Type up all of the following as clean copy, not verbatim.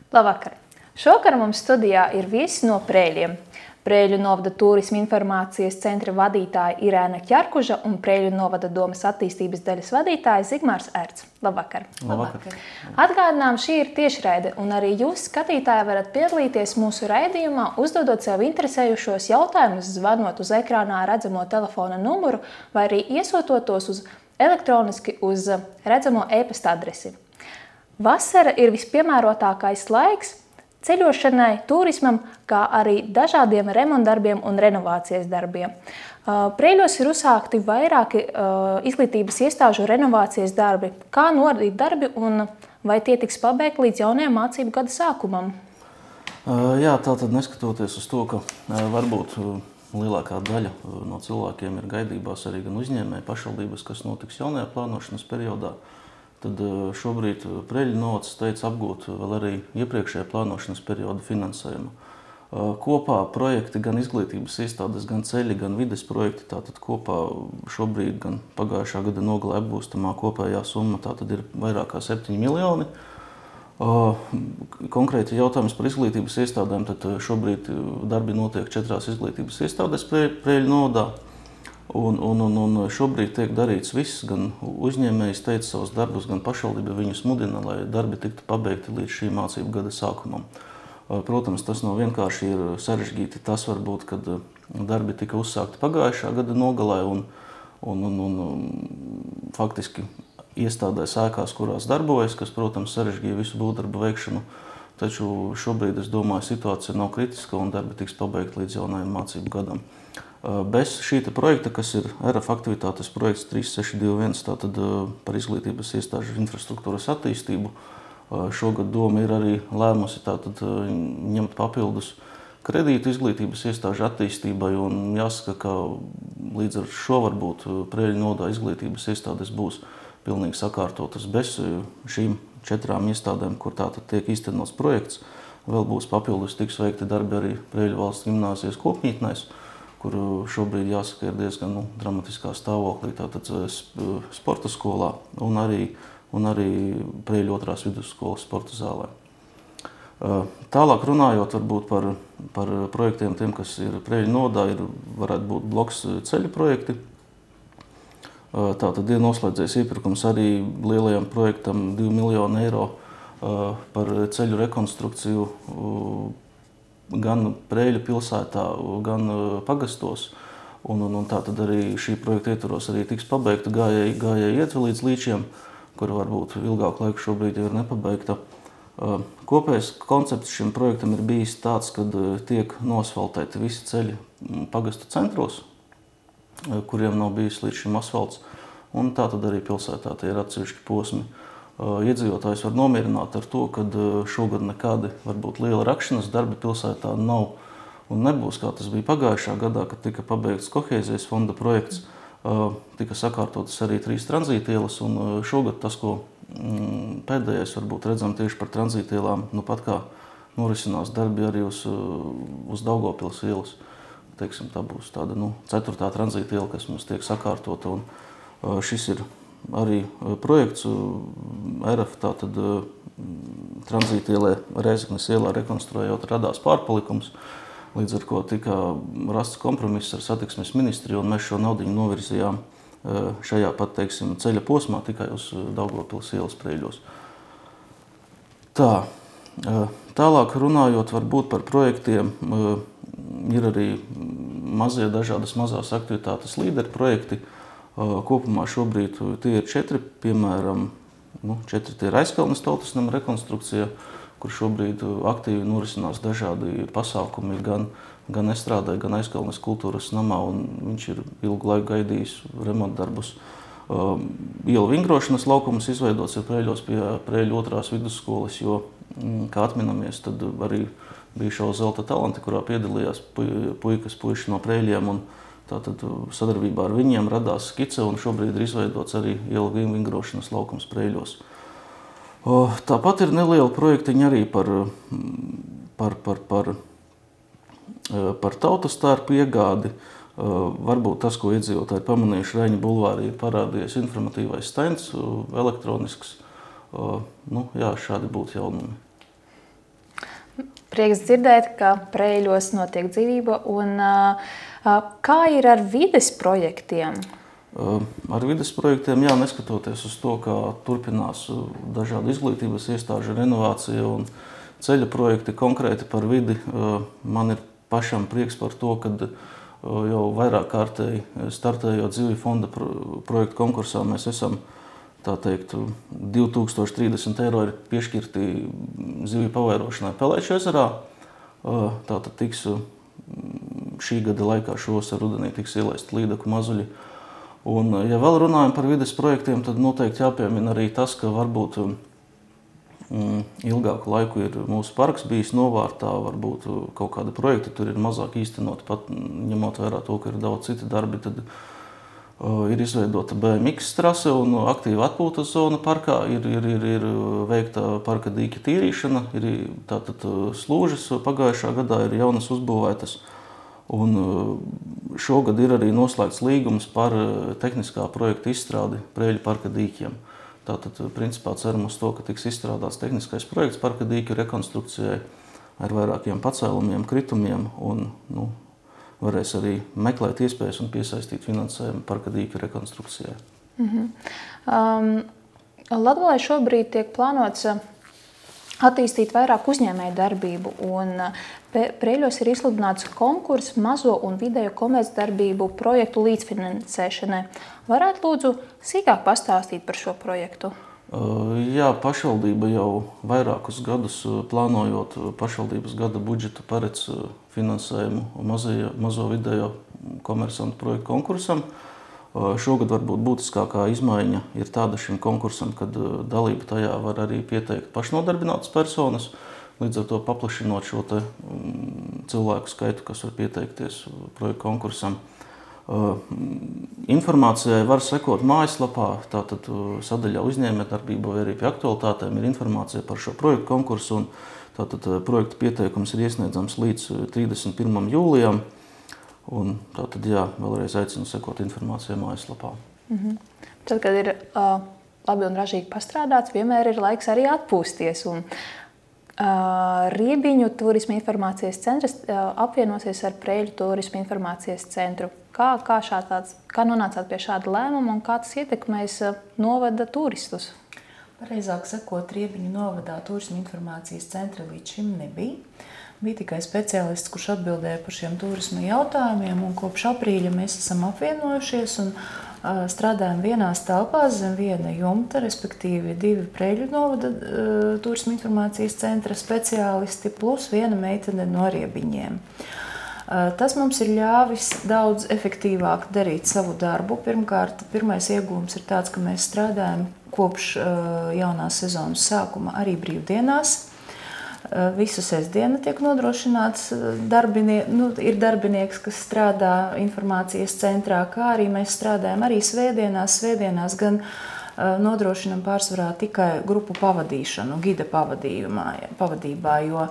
Labvakar! Šovakar mums studijā ir viesis no Preiļiem. Preiļu novada turisma informācijas centra vadītāja Irēna Ķerkuža un Preiļu novada domes attīstības daļas vadītājs Zigmārs Erts. Labvakar! Labvakar! Atgādinām, šī ir tiešraide, un arī jūs, skatītāji, varat piedalīties mūsu raidījumā, uzdodot sev interesējušos jautājumus, zvanot uz ekrānā redzamo telefona numuru vai arī iesūtot tos elektroniski uz redzamo e-pasta adresi. Vasara ir vispiemērotākais laiks ceļošanai, turismam, kā arī dažādiem remontdarbiem un renovācijas darbiem. Preiļos ir uzsākti vairāki izglītības iestāžu renovācijas darbi. Kā norit darbi un vai tie tiks pabeigti līdz jaunajam mācību gada sākumam? Jā, tātad neskatoties uz to, ka varbūt lielākā daļa no cilvēkiem ir gaidībās arī gan uzņēmēji pašvaldības, kas notiks jaunajā plānošanas periodā, tad šobrīd Preiļu novads teica apgūt vēl arī iepriekšējā plānošanas perioda finansējumu. Kopā projekti gan izglītības iestādes, gan ceļi, gan vides projekti, tātad kopā šobrīd gan pagājušā gada nogalē apgūstamā kopējā summa tātad ir vairāk kā 7 miljoni. Konkrēti jautājums par izglītības iestādēm, tad šobrīd darbi notiek 4 izglītības iestādēs Preiļu novadā. Un šobrīd tiek darīts viss, gan uzņēmējs teica savus darbus, gan pašvaldība viņus mudina, lai darbi tiktu pabeigti līdz šī mācību gada sākumam. Protams, tas nav vienkārši ir sarežģīti. Tas var būt, kad darbi tika uzsākti pagājušā gada nogalē un faktiski iestādēs ēkās, kurās darbojas, kas, protams, sarežģīja visu būvdarbu veikšanu. Taču šobrīd, es domāju, situācija nav kritiska un darbi tiks pabeigti līdz jaunajam mācību gadam. Bez šīta projekta, kas ir RF aktivitātes projekts 3621, tātad par izglītības iestāžu infrastruktūras attīstību, šogad doma ir arī lēmusi tātad ņemt papildus kredītu izglītības iestāžu attīstībai, un jāsaka, ka līdz ar šo varbūt Preiļu novadā izglītības iestādes būs pilnīgi sakārtotas. Bez šīm 4 iestādēm, kur tātad tiek īstenots projekts, vēl būs papildus tiks veikti darbi arī Preiļu valsts gimnāzijas kopmītnēs, kur šobrīd, jāsaka, ir diezgan dramatiskā stāvoklī, tātad sporta skolā un arī Preiļu 2. vidusskolas sporta zālē. Tālāk runājot varbūt par projektiem, tiem, kas ir Preiļu novadā, varētu būt bloks ceļu projekti. Tātad ir noslēdzies iepirkums arī lielajam projektam 2 miljonu eiro par ceļu rekonstrukciju gan Preiļu pilsētā, gan pagastos. Un tātad arī šī projekta ietvaros arī tiks pabeigta gājēju ietve līdz Līčiem, kura varbūt ilgāku laiku šobrīd jau ir nepabeigta. Kopējais koncepts šim projektam ir bijis tāds, kad tiek nosfaltēti visi ceļi pagastu centros, kuriem nav bijis līdz šim asfalts. Un tātad arī pilsētā tie ir atsevišķi posmi. Iedzīvotājs var nomierināt ar to, ka šogad nekādi varbūt liela rakšanas darbi pilsētā nav un nebūs, kā tas bija pagājušā gadā, kad tika pabeigts Kohēzijas fonda projekts, tika sakārtotas arī 3 tranzītielas, un šogad tas, ko pēdējais varbūt redzam tieši par tranzītielām, pat kā norisinās darbi arī uz Daugavpils ielas. Teiksim, tā būs tāda 4. tranzītiela, kas mums tiek sakārtota, un šis ir arī projekts RF, tātad tranzītielē Rēzeknes ielā rekonstruējot radās pārpalikums, līdz ar ko tika rasts kompromiss ar satiksmes ministriju, un mēs šo naudiņu novirzījām šajā pat, teiksim, ceļa posmā tikai uz Daugavpils ielas Preiļos. Tālāk runājot varbūt par projektiem, ir arī mazie dažādas mazās aktivitātes līderu projekti. Kopumā šobrīd tie ir 4, piemēram, 4 tie ir Aizkalnes tautasnama rekonstrukcija, kur šobrīd aktīvi norisinās dažādi pasākumi gan Estrādē, gan Aizkalnes kultūras namā, un viņš ir ilgu laiku gaidījis remontdarbus. Ielu vingrošanas laukums izveidots ir Preiļos pie Preiļu 2. vidusskolas, jo, kā atminamies, tad arī bija šo zelta talanti, kurā piedalījās puiši no Preiļiem, un tātad sadarbībā ar viņiem radās skice, un šobrīd ir izveidots arī ielu vingrošanas laukums Preiļos. Tāpat ir neliela projektiņa arī par tautastērpu iegādi. Varbūt tas, ko iedzīvotāji pamanījuši, Reņa bulvārī ir parādījies informatīvais stends, elektronisks. Jā, šādi būtu jaunumi. Prieks dzirdēt, ka Preiļos notiek dzīvība. Un, kā ir ar vides projektiem? Ar vides projektiem, jā, neskatoties uz to, ka turpinās dažādu izglītības iestāžu renovācija un ceļa projekti konkrēti par vidi, man ir pašam prieks par to, ka jau vairāk kārtēji startējot Zivju fonda projektu konkursā, mēs esam, tā teikt, 2030 eiro ir piešķirti zivju pavairošanai Pelēču ezerā. Tātad tiks šī gada laikā šovasar rudenī tiks ielaisti līdaku mazuļi. Un, ja vēl runājam par vides projektiem, tad noteikti jāpiemina arī tas, ka varbūt ilgāku laiku ir mūsu parks bijis novārtā, varbūt kaut kādi projekti tur ir mazāk īstenot, pat ņemot vērā to, ka ir daudz citi darbi, tad ir izveidota BMX trase un aktīva atpūtas zona parkā, ir veikta parka dīķa tīrīšana, ir tātad slūžas pagājušā gadā ir jaunas uzbūvētas. Un šogad ir arī noslēgts līgums par tehniskā projekta izstrādi Preiļu parka dīķiem. Tātad, principā, ceram uz to, ka tiks izstrādāts tehniskais projekts parka dīķu rekonstrukcijai ar vairākiem pacēlumiem, kritumiem un varēs arī meklēt iespējas un piesaistīt finansējumu parka dīķu rekonstrukcijai. Latgalē šobrīd tiek plānots attīstīt vairāk uzņēmēju darbību, un Preiļos ir izsludināts konkurss mazo un vidējo komercdarbību projektu līdzfinansēšanai. Varētu lūdzu sīkāk pastāstīt par šo projektu? Jā, pašvaldība jau vairākus gadus plānojot pašvaldības gada budžetu paredz finansējumu mazo vidējo komersantu projektu konkursam. Šogad varbūt būtiskākā izmaiņa ir tāda šim konkursam, kad dalību tajā var arī pieteikt pašnodarbinātas personas, līdz ar to paplašinot šo te cilvēku skaitu, kas var pieteikties projektu konkursam. Informācijai var sekot mājaslapā, tātad sadaļā uzņēmējdarbība vai arī pie aktualitātēm ir informācija par šo projektu konkursu, un tātad projekta pieteikums ir iesniedzams līdz 31. jūlijam. Un tātad, jā, vēlreiz aicinu sekot informācijai mājaslapā. Tad, kad ir labi un ražīgi pastrādāts, vienmēr ir laiks arī atpūsties. Un Riebiņu turisma informācijas centrs apvienosies ar Preiļu turisma informācijas centru. Kā nonācāt pie šāda lēmuma un kā tas ietekmēs novada turistus? Pareizāk sakot, Riebiņu novadā turisma informācijas centra līdz šim nebija. Bija tikai speciālists, kurš atbildēja par šiem turisma jautājumiem, un kopš aprīļa mēs esam apvienojušies un strādājam vienās telpās zem viena jumta, respektīvi 2 Preiļu novada turisma informācijas centra speciālisti plus viena meitene no Riebiņiem. Tas mums ir ļāvis daudz efektīvāk darīt savu darbu. Pirmkārt, pirmais iegūms ir tāds, ka mēs strādājam kopš jaunās sezonas sākuma arī brīvdienās. Visu sestdienu tiek nodrošināts ir darbinieks, kas strādā informācijas centrā, kā arī mēs strādājam arī svētdienās gan nodrošinam pārsvarā tikai grupu pavadīšanu, gida pavadībā, jo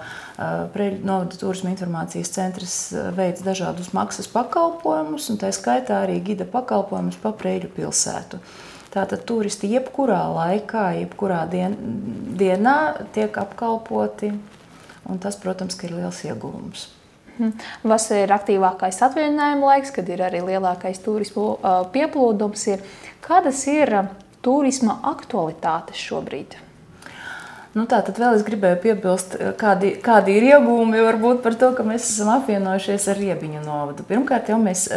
Preiļu novada turisma informācijas centrs veic dažādus maksas pakalpojumus, un tā skaitā arī gida pakalpojumus pa Preiļu pilsētu. Tātad turisti jebkurā laikā, jebkurā dienā tiek apkalpoti, un tas, protams, ka ir liels ieguvums. Vasarā ir aktīvākais atvaļinājuma laiks, kad ir arī lielākais turismu pieplūdums. Kādas ir turisma aktualitātes šobrīd? Tātad vēl es gribēju piebilst, kādi ir iegūmi varbūt par to, ka mēs esam apvienojušies ar Riebiņu novadu. Pirmkārt, jau mēs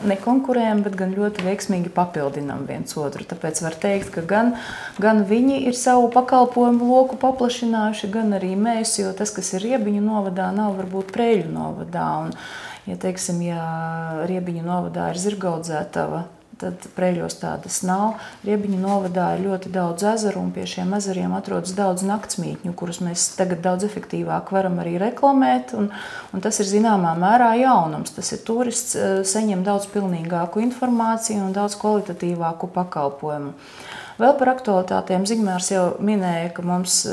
nekonkurējam, bet gan ļoti veiksmīgi papildinām viens otru. Tāpēc var teikt, ka gan viņi ir savu pakalpojumu loku paplašinājuši, gan arī mēs, jo tas, kas ir Riebiņu novadā, nav varbūt Preiļu novadā. Un, ja Riebiņu novadā ir zirgaudzētava, tad Preiļos tādas nav. Riebiņu novadā ir ļoti daudz ezeru, un pie šiem ezeriem atrodas daudz naktsmītņu, kurus mēs tagad daudz efektīvāk varam arī reklamēt, un tas ir zināmā mērā jaunums. Tas ir turists saņem daudz pilnīgāku informāciju un daudz kvalitatīvāku pakalpojumu. Vēl par aktualitātēm Zigmārs jau minēja, ka mums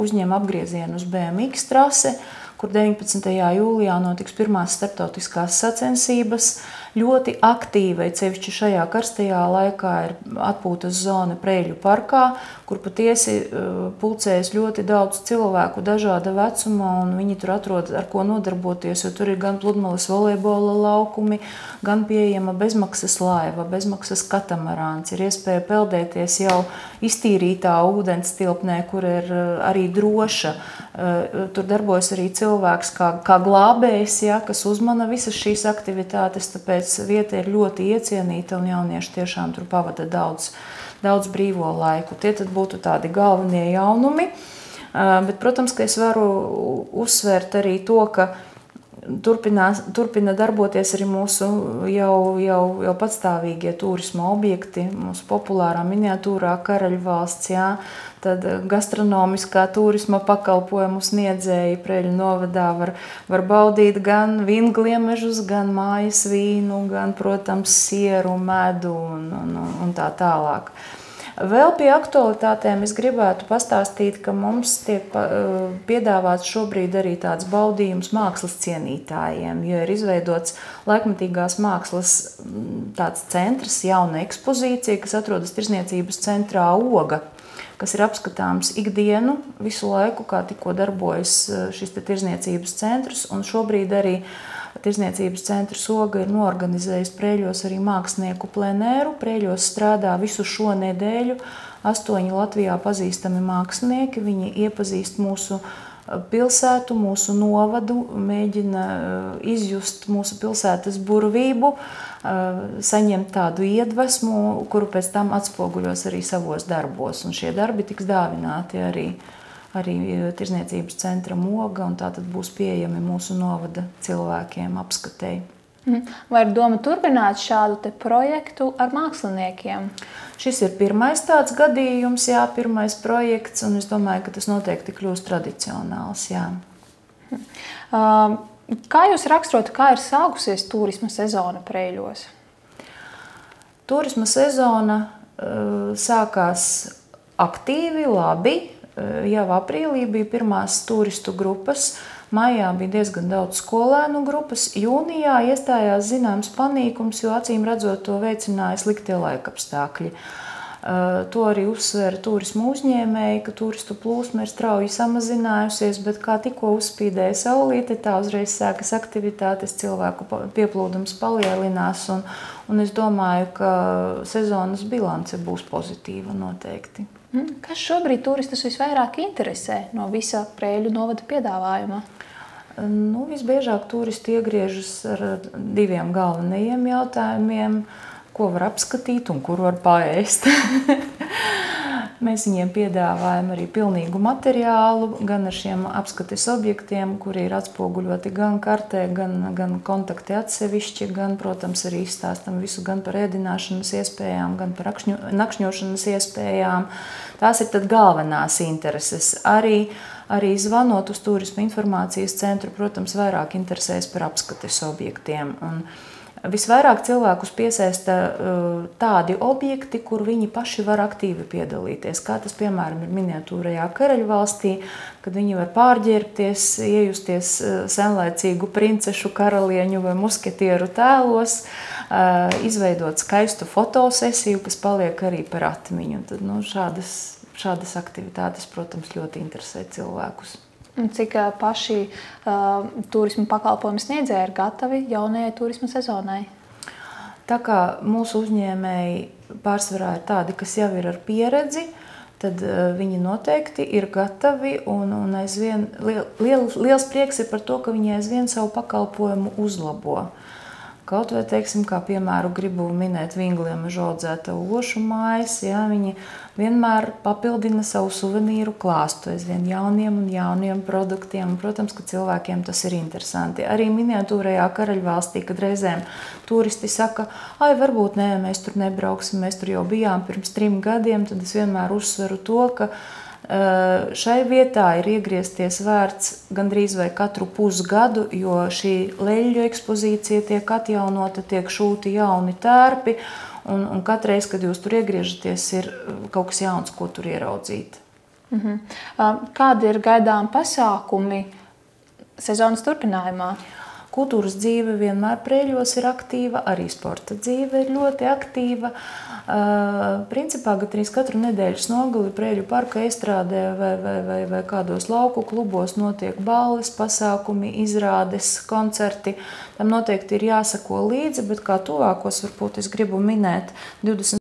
uzņem apgriezienu uz BMX trase, kur 19. jūlijā notiks pirmās starptautiskās sacensības. Ļoti aktīvai, sevišķi šajā karstajā laikā, ir atpūtas zona Preļu parkā, kur patiesi pulcējas ļoti daudz cilvēku dažāda vecuma, un viņi tur atrod ar ko nodarboties, jo tur ir gan pludmales volejbola laukumi, gan pieejama bezmaksas laiva, bezmaksas katamarāns, ir iespēja peldēties jau iztīrītā ūdens tilpnē, kur ir arī droša. Tur darbojas arī cilvēks kā glābējs, ja, kas uzmana visas šīs aktivitātes, tāpēc vieta ir ļoti iecienīta un jaunieši tiešām tur pavada daudz brīvo laiku. Tie tad būtu tādi galvenie jaunumi, bet, protams, ka es varu uzsvērt arī to, ka turpina darboties arī mūsu jau patstāvīgie turisma objekti, mūsu populārā miniatūrā Karaļvalsts, jā, tad gastronomiskā turisma pakalpojumu sniedzēji Preļu novadā var baudīt gan vingliemežus, gan mājas vīnu, gan, protams, sieru, medu un tā tālāk. Vēl pie aktualitātēm es gribētu pastāstīt, ka mums tiek piedāvāts šobrīd arī tāds baudījums mākslas cienītājiem, jo ir izveidots laikmatīgās mākslas tāds centrs, jauna ekspozīcija, kas atrodas Tirzniecības centrā Oga, kas ir apskatāms ikdienu, visu laiku, kā tikko darbojas šis Tirzniecības centrs, un šobrīd arī Tirzniecības centrs Oga ir noorganizējis Preļos arī mākslinieku plenēru. Preļos strādā visu šo nedēļu 8 Latvijā pazīstami mākslinieki. Viņi iepazīst mūsu pilsētu, mūsu novadu, mēģina izjust mūsu pilsētas burvību, saņemt tādu iedvesmu, kuru pēc tam atspoguļos arī savos darbos. Un šie darbi tiks dāvināti arī Tirzniecības centra Oga, un tā tad būs pieejami mūsu novada cilvēkiem apskatēji. Vai ir doma turpināt šādu te projektu ar māksliniekiem? Šis ir pirmais tāds gadījums, jā, pirmais projekts, un es domāju, ka tas noteikti kļūs tradicionāls, jā. Kā jūs raksturotu, kā ir sākusies turisma sezona Preļos? Turisma sezona sākās aktīvi, labi. Jau aprīlī bija pirmās turistu grupas, maijā bija diezgan daudz skolēnu grupas, jūnijā iestājās zināms panīkums, jo acīm redzot to veicināja sliktie laikapstākļi. To arī uzsvēra turismu uzņēmēji, ka turistu plūsma ir strauji samazinājusies, bet kā tikko uzspīdēja saulīte, tā uzreiz sākas aktivitātes, cilvēku pieplūdums palielinās, un es domāju, ka sezonas bilance būs pozitīva noteikti. Kas šobrīd turistus visvairāk interesē no visa Preļu novada piedāvājuma? Visbiežāk turisti iegriežas ar 2 galvenajiem jautājumiem, ko var apskatīt un kur var paēst. Mēs viņiem piedāvājam arī pilnīgu materiālu, gan ar šiem apskates objektiem, kuri ir atspoguļoti gan kartē, gan kontakti atsevišķi, gan, protams, arī izstāstam visu gan par ēdināšanas iespējām, gan par nakšņošanas iespējām. Tās ir tad galvenās intereses. Arī zvanot uz Turisma informācijas centru, protams, vairāk interesēs par apskates objektiem. Un visvairāk cilvēkus piesaista tādi objekti, kur viņi paši var aktīvi piedalīties. Kā tas, piemēram, ir miniatūrajā Karaļvalstī, kad viņi var pārģērbties, iejusties senlaicīgu princešu, karalieņu vai musketieru tēlos, izveidot skaistu fotosesiju, kas paliek arī par atmiņu. Tad, šādas aktivitātes, protams, ļoti interesē cilvēkus. Un cik paši turisma pakalpojumu sniedzēji ir gatavi jaunajai turisma sezonai? Tā kā mūsu uzņēmēji pārsvarā ir tādi, kas jau ir ar pieredzi, tad viņi noteikti ir gatavi un aizvien liels prieks ir par to, ka viņi aizvien savu pakalpojumu uzlabo. Kaut vai, teiksim, kā piemēru gribu minēt Vingliemežu audzēta ošu mājas, jā, viņi vienmēr papildina savu suvenīru klāstu aizvien jauniem produktiem. Protams, ka cilvēkiem tas ir interesanti. Arī miniatūrajā Karaļvalstī, kad reizēm turisti saka, varbūt nē, mēs tur nebrauksim, mēs tur jau bijām pirms 3 gadiem, tad es vienmēr uzsveru to, ka šai vietā ir iegriezties vērts gandrīz vai katru pusgadu, jo šī leļļu ekspozīcija tiek atjaunota, tiek šūti jauni tērpi, un katreiz, kad jūs tur iegriežaties, ir kaut kas jauns, ko tur ieraudzīt. Kādi ir gaidām pasākumi sezonas turpinājumā? Kultūras dzīve vienmēr Preiļos ir aktīva, arī sporta dzīve ir ļoti aktīva. Principā gandrīz katru nedēļas nogali Preiļu parka estrādē vai kādos lauku klubos notiek balles, pasākumi, izrādes, koncerti. Tam noteikti ir jāsako līdzi, bet kā tuvākos varbūt es gribu minēt 20.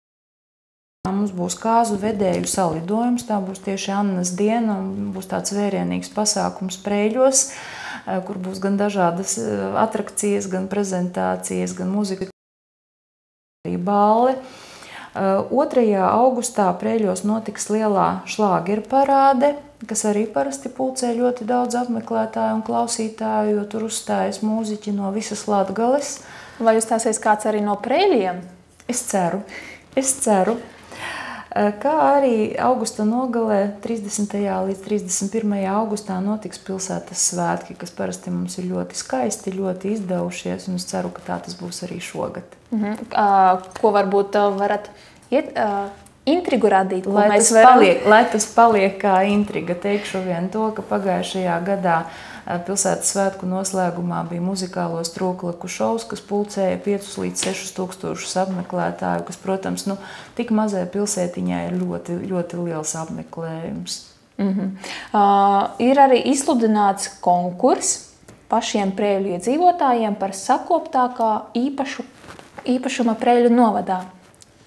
Mums būs kāzu vedēju salidojums, tā būs tieši Annas diena un būs tāds vērienīgs pasākums Preiļos, kur būs gan dažādas atrakcijas, gan prezentācijas, gan muzika, arī balle. 2. augustā Preiļos notiks lielā šlāgeru parāde, kas arī parasti pulcē ļoti daudz apmeklētāju un klausītāju, jo tur uzstājas mūziķi no visas Latgales. Vai uzstāsies kāds arī no Preiļiem? Es ceru. Kā arī augusta nogalē 30. līdz 31. augustā notiks pilsētas svētki, kas parasti mums ir ļoti skaisti, ļoti izdevušies, un es ceru, ka tā tas būs arī šogad. Ko varbūt varat intrigu radīt? Lai tas paliek kā intriga. Teikšu vien to, ka pagājušajā gadā pilsētas svētku noslēgumā bija muzikālo strūklaku šovs, kas pulcēja 5 līdz 6 tūkstošus apmeklētāju, kas, protams, tik mazai pilsētiņai ir ļoti, ļoti liels apmeklējums. Ir arī izsludināts konkurss pašiem Preiļu iedzīvotājiem par sakoptākā īpašuma Preiļu novadā.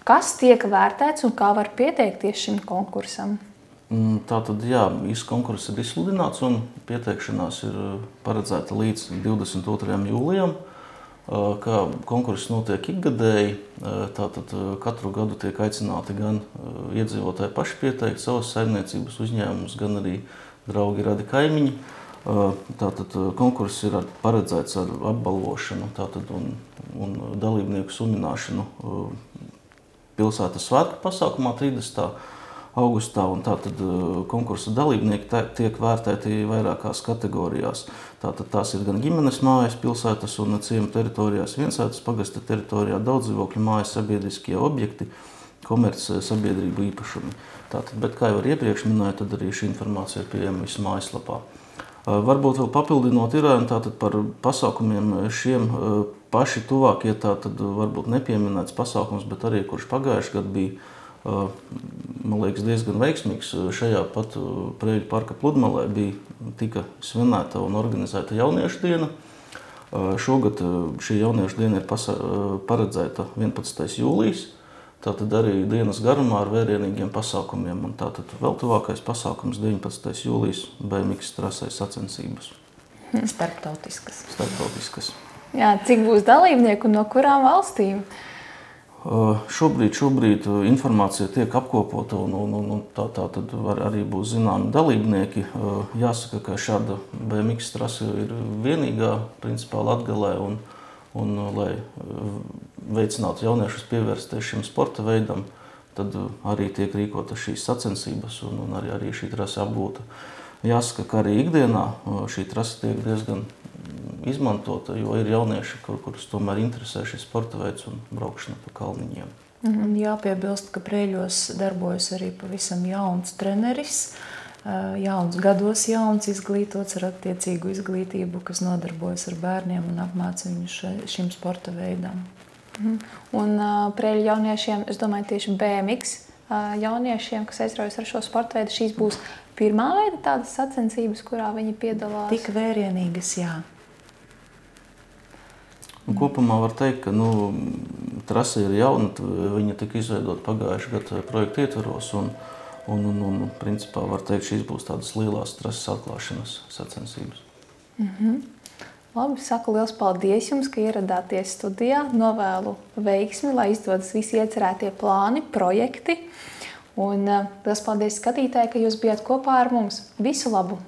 Kas tiek vērtēts un kā var pieteikties šim konkursam? Tātad, jā, konkurss ir izsludināts un pieteikšanās ir paredzēta līdz 22. jūlijam. Kā konkurss notiek ikgadēji, tātad katru gadu tiek aicināti gan iedzīvotāji paši pieteikt savas saimniecības uzņēmumus, gan arī draugi radi kaimiņi. Tātad konkurss ir paredzēts ar apbalvošanu tātad, un dalībnieku sumināšanu pilsētas svētku pasākumā 30. augustā, un tātad konkursa dalībnieki tiek vērtēti vairākās kategorijās. Tātad tās ir gan ģimenes mājas, pilsētas un ciemu teritorijās, viensētas pagasta teritorijā, daudzdzīvokļu mājas, sabiedriskie objekti, komerc sabiedrību īpašumi. Tātad, bet kā jau iepriekš minēju, tad arī šī informācija ir pieejama visu mājaslapā. Varbūt vēl papildinot ir tātad par pasākumiem šiem paši tuvākie, tātad varbūt nepieminēts pasākums, bet arī kurš pagājuši gadu bija, man liekas, diezgan veiksmīgs. Šajā pat Preiļu parka pludmalē tika svinēta un organizēta jauniešu diena. Šogad šī jauniešu diena ir paredzēta 11. jūlijas, tātad arī dienas garumā ar vērienīgiem pasākumiem. Un tātad vēl tuvākais pasākums 19. jūlijas BMX trasē sacensības. Starptautiskas. Jā, cik būs dalībnieku un no kurām valstīm? Šobrīd informācija tiek apkopota un tā tad arī būs zināmi dalībnieki. Jāsaka, ka šāda BMX trasa ir vienīgā principā Latgalē un lai veicinātu jauniešus pievērsties šim sporta veidam, tad arī tiek rīkota šīs sacensības un arī šī trasa apgūta. Jāsaka, ka arī ikdienā šī trasa tiek diezgan izmantota, jo ir jaunieši, kurus tomēr interesē šis sporta veids un braukšana pa kalniņiem. Jāpiebilst, ka Preiļos darbojas arī pavisam jauns treneris, gados jauns, izglītots ar attiecīgu izglītību, kas nodarbojas ar bērniem un apmāca viņus šim sporta veidam. Un Preiļu jauniešiem, es domāju, tieši BMX jauniešiem, kas aizraujas ar šo sporta veidu, šīs būs pirmā veida tādas sacensības, kurā viņi piedalās? Tik vērienīgas, jā. Kopumā var teikt, ka trase ir jauna, viņa tika izveidota pagājušā gada projekta ietvaros, un principā var teikt, šīs būs tādas lielās trases atklāšanas sacensības. Labi, saku liels paldies jums, ka ieradāties studijā. Novēlu veiksmi, lai izdodas visi iecerētie plāni, projekti. Un liels paldies skatītāji, ka jūs bijāt kopā ar mums. Visu labu!